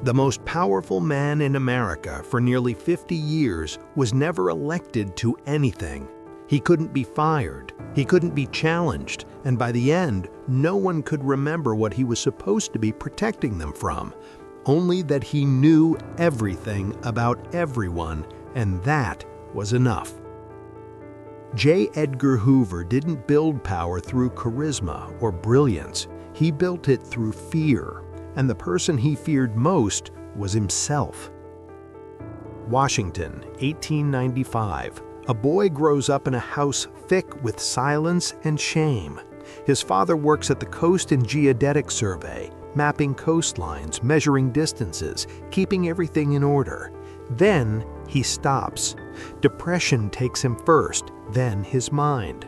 The most powerful man in America for nearly 50 years was never elected to anything. He couldn't be fired, he couldn't be challenged, and by the end, no one could remember what he was supposed to be protecting them from, only that he knew everything about everyone, and that was enough. J. Edgar Hoover didn't build power through charisma or brilliance. He built it through fear, and the person he feared most was himself. Washington, 1895. A boy grows up in a house thick with silence and shame. His father works at the Coast and Geodetic Survey, mapping coastlines, measuring distances, keeping everything in order. Then he stops. Depression takes him first, then his mind.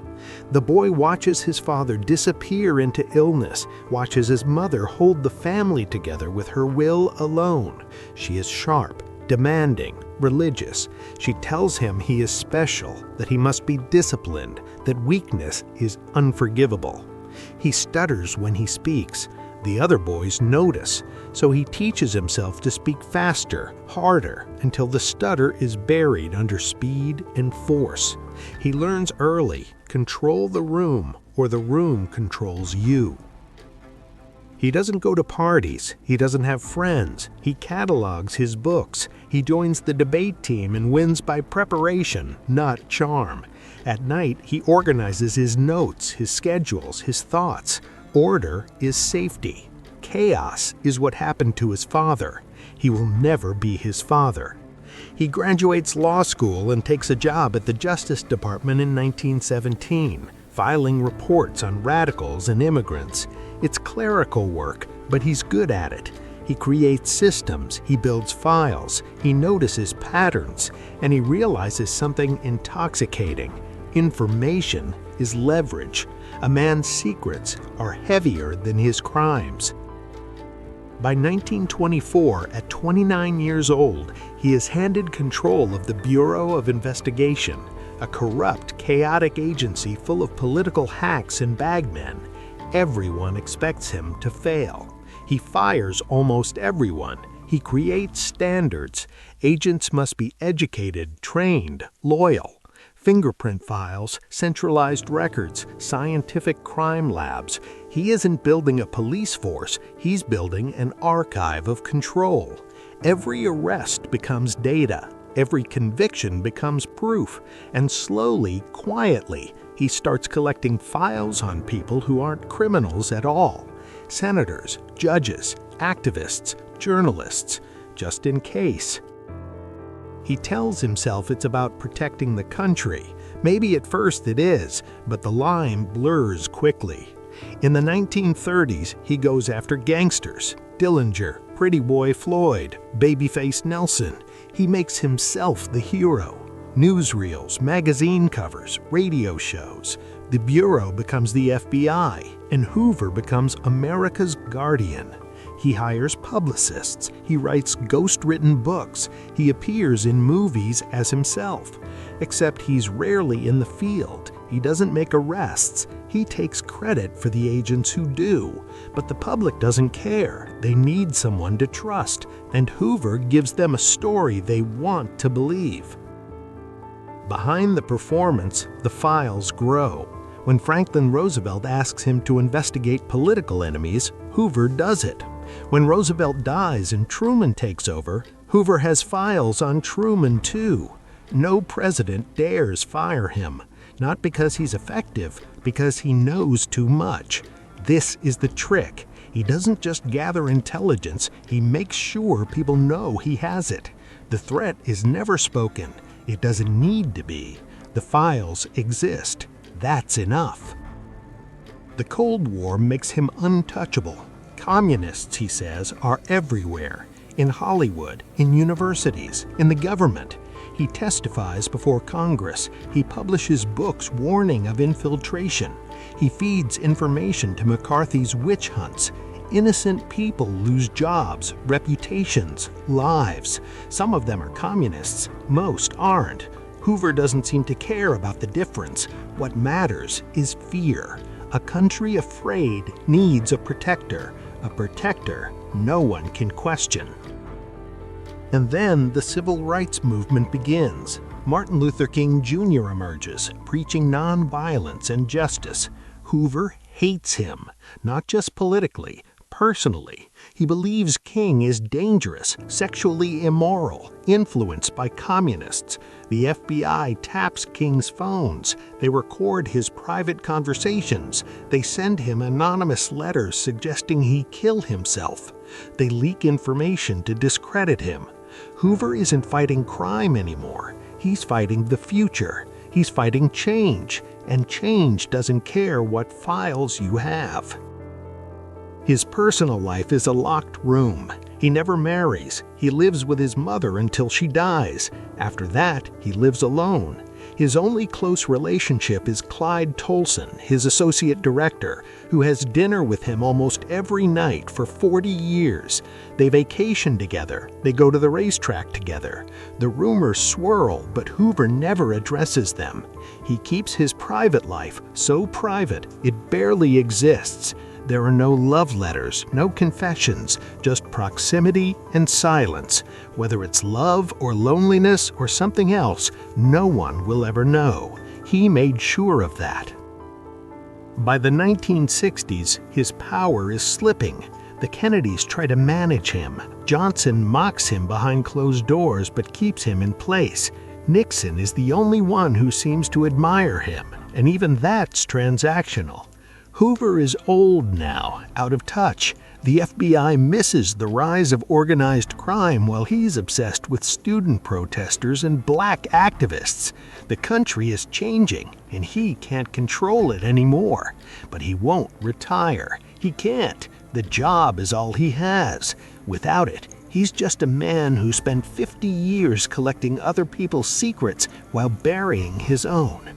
The boy watches his father disappear into illness, watches his mother hold the family together with her will alone. She is sharp, demanding, religious. She tells him he is special, that he must be disciplined, that weakness is unforgivable. He stutters when he speaks. The other boys notice, so he teaches himself to speak faster, harder, until the stutter is buried under speed and force. He learns early, control the room, or the room controls you. He doesn't go to parties, he doesn't have friends, he catalogs his books, he joins the debate team and wins by preparation, not charm. At night, he organizes his notes, his schedules, his thoughts. Order is safety. Chaos is what happened to his father. He will never be his father. He graduates law school and takes a job at the Justice Department in 1917, filing reports on radicals and immigrants. It's clerical work, but he's good at it. He creates systems, he builds files, he notices patterns, and he realizes something intoxicating. Information is leverage. A man's secrets are heavier than his crimes. By 1924, at 29 years old, he is handed control of the Bureau of Investigation, a corrupt, chaotic agency full of political hacks and bagmen. Everyone expects him to fail. He fires almost everyone. He creates standards. Agents must be educated, trained, loyal. Fingerprint files, centralized records, scientific crime labs. He isn't building a police force, he's building an archive of control. Every arrest becomes data, every conviction becomes proof, and slowly, quietly, he starts collecting files on people who aren't criminals at all. Senators, judges, activists, journalists, just in case. He tells himself it's about protecting the country. Maybe at first it is, but the line blurs quickly. In the 1930s, he goes after gangsters, Dillinger, Pretty Boy Floyd, Babyface Nelson. He makes himself the hero. Newsreels, magazine covers, radio shows. The Bureau becomes the FBI, and Hoover becomes America's guardian. He hires publicists, he writes ghost-written books, he appears in movies as himself. Except he's rarely in the field, he doesn't make arrests, he takes credit for the agents who do. But the public doesn't care, they need someone to trust, and Hoover gives them a story they want to believe. Behind the performance, the files grow. When Franklin Roosevelt asks him to investigate political enemies, Hoover does it. When Roosevelt dies and Truman takes over, Hoover has files on Truman too. No president dares fire him, not because he's effective, because he knows too much. This is the trick. He doesn't just gather intelligence, he makes sure people know he has it. The threat is never spoken. It doesn't need to be. The files exist. That's enough. The Cold War makes him untouchable. Communists, he says, are everywhere. In Hollywood, in universities, in the government. He testifies before Congress. He publishes books warning of infiltration. He feeds information to McCarthy's witch hunts. Innocent people lose jobs, reputations, lives. Some of them are communists, most aren't. Hoover doesn't seem to care about the difference. What matters is fear. A country afraid needs a protector no one can question. And then the civil rights movement begins. Martin Luther King Jr. emerges, preaching nonviolence and justice. Hoover hates him, not just politically, personally. He believes King is dangerous, sexually immoral, influenced by communists. The FBI taps King's phones. They record his private conversations. They send him anonymous letters suggesting he kill himself. They leak information to discredit him. Hoover isn't fighting crime anymore. He's fighting the future. He's fighting change, and change doesn't care what files you have. His personal life is a locked room. He never marries. He lives with his mother until she dies. After that, he lives alone. His only close relationship is Clyde Tolson, his associate director, who has dinner with him almost every night for 40 years. They vacation together. They go to the racetrack together. The rumors swirl, but Hoover never addresses them. He keeps his private life so private it barely exists. There are no love letters, no confessions, just proximity and silence. Whether it's love or loneliness or something else, no one will ever know. He made sure of that. By the 1960s, his power is slipping. The Kennedys try to manage him. Johnson mocks him behind closed doors but keeps him in place. Nixon is the only one who seems to admire him, and even that's transactional. Hoover is old now, out of touch. The FBI misses the rise of organized crime while he's obsessed with student protesters and black activists. The country is changing, and he can't control it anymore. But he won't retire. He can't. The job is all he has. Without it, he's just a man who spent 50 years collecting other people's secrets while burying his own.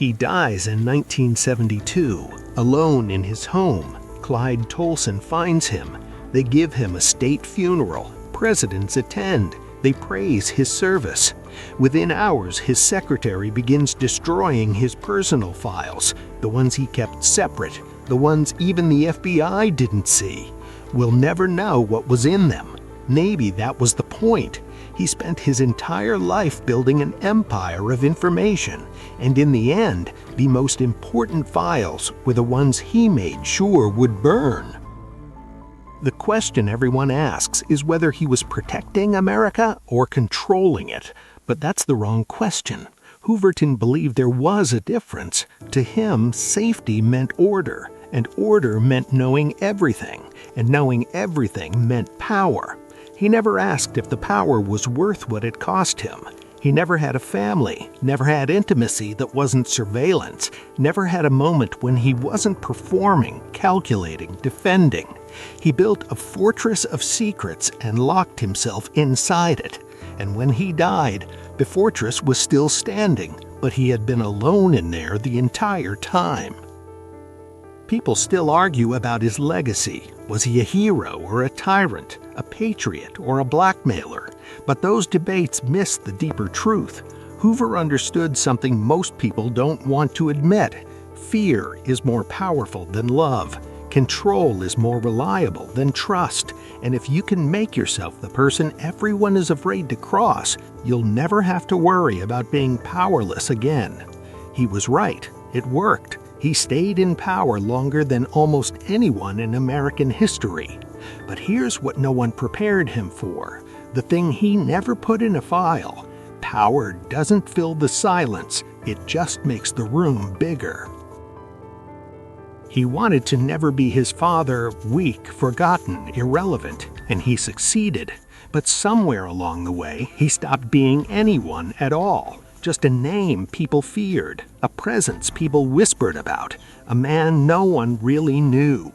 He dies in 1972, alone in his home. Clyde Tolson finds him. They give him a state funeral. Presidents attend. They praise his service. Within hours, his secretary begins destroying his personal files, the ones he kept separate, the ones even the FBI didn't see. We'll never know what was in them. Maybe that was the point. He spent his entire life building an empire of information, and in the end, the most important files were the ones he made sure would burn. The question everyone asks is whether he was protecting America or controlling it, but that's the wrong question. Hooverton believed there was a difference. To him, safety meant order, and order meant knowing everything, and knowing everything meant power. He never asked if the power was worth what it cost him. He never had a family, never had intimacy that wasn't surveillance, never had a moment when he wasn't performing, calculating, defending. He built a fortress of secrets and locked himself inside it. And when he died, the fortress was still standing, but he had been alone in there the entire time. People still argue about his legacy. Was he a hero or a tyrant, a patriot or a blackmailer? But those debates miss the deeper truth. Hoover understood something most people don't want to admit. Fear is more powerful than love. Control is more reliable than trust. And if you can make yourself the person everyone is afraid to cross, you'll never have to worry about being powerless again. He was right. It worked. He stayed in power longer than almost anyone in American history. But here's what no one prepared him for. The thing he never put in a file. Power doesn't fill the silence. It just makes the room bigger. He wanted to never be his father, weak, forgotten, irrelevant, and he succeeded. But somewhere along the way, he stopped being anyone at all. Just a name people feared, a presence people whispered about, a man no one really knew.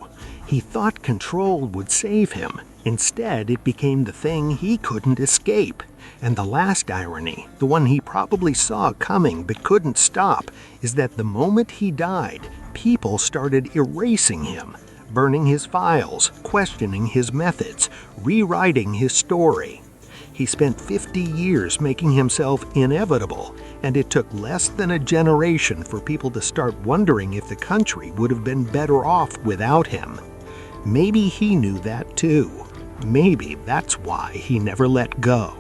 He thought control would save him. Instead, it became the thing he couldn't escape. And the last irony, the one he probably saw coming but couldn't stop, is that the moment he died, people started erasing him, burning his files, questioning his methods, rewriting his story. He spent 50 years making himself inevitable, and it took less than a generation for people to start wondering if the country would have been better off without him. Maybe he knew that too. Maybe that's why he never let go.